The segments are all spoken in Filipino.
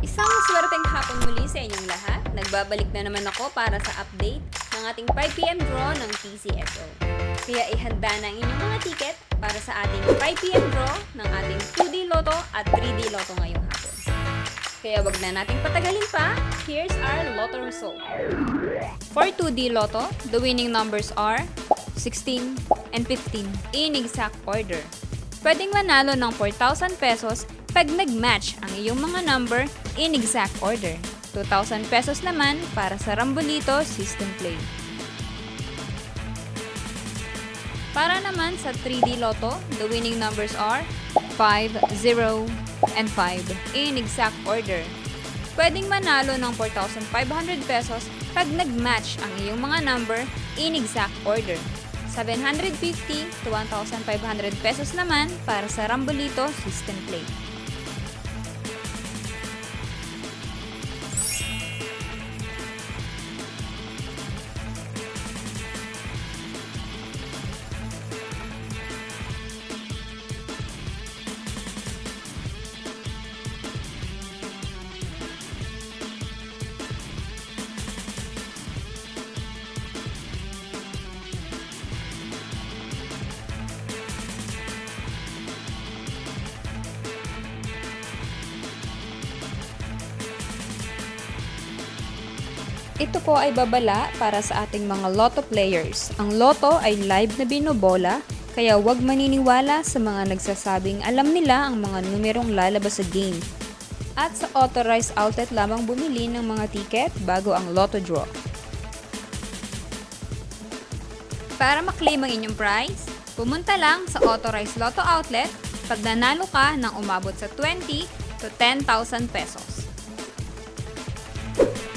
Isang swerteng hapon muli sa inyong lahat. Nagbabalik na naman ako para sa update ng ating 5pm draw ng PCSO. Kaya ihanda na ang inyong mga ticket para sa ating 5pm draw ng ating 2D Lotto at 3D Lotto ngayong hapon. Kaya wag na nating patagalin pa, here's our Lotto result. For 2D Lotto, the winning numbers are 16 and 15 in exact order. Pwedeng manalo ng 4,000 pesos pag nag-match ang iyong mga number in exact order. 2,000 pesos naman para sa Rambolito System Play. Para naman sa 3D Lotto, the winning numbers are 5, 0, and 5 in exact order. Pwedeng manalo ng 4,500 pesos pag nag-match ang iyong mga number in exact order. 750 to 1,500 pesos naman para sa Rambolito System Play. Ito po ay babala para sa ating mga Lotto players. Ang Lotto ay live na binobola, kaya huwag maniniwala sa mga nagsasabing alam nila ang mga numerong lalabas sa game. At sa authorized outlet lamang bumili ng mga ticket bago ang Lotto draw. Para maklaim ang inyong prize, pumunta lang sa authorized Lotto outlet pag nanalo ka ng umabot sa 20 to 10,000 pesos.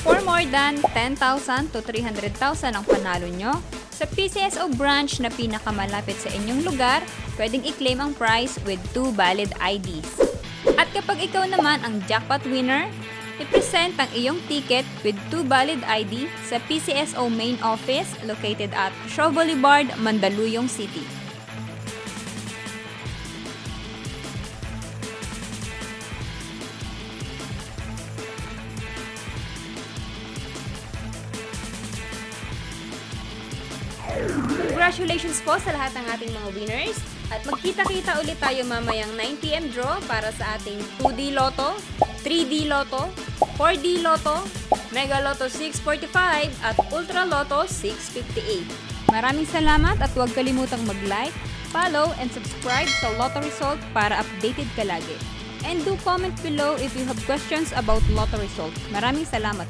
For more than 10,000 to 300,000 ang panalo nyo, sa PCSO branch na pinakamalapit sa inyong lugar, pwedeng i-claim ang prize with 2 valid IDs. At kapag ikaw naman ang jackpot winner, i-present ang iyong ticket with 2 valid ID sa PCSO main office located at Shaw Boulevard, Mandaluyong City. Congratulations po sa lahat ng ating mga winners at magkita-kita ulit tayo mamayang 9pm draw para sa ating 2D Lotto, 3D Lotto, 4D Lotto, Mega Lotto 645 at Ultra Lotto 658. Maraming salamat at huwag kalimutang mag-like, follow, and subscribe sa Lotto Result para updated ka lagi. And do comment below if you have questions about Lotto Result. Maraming salamat.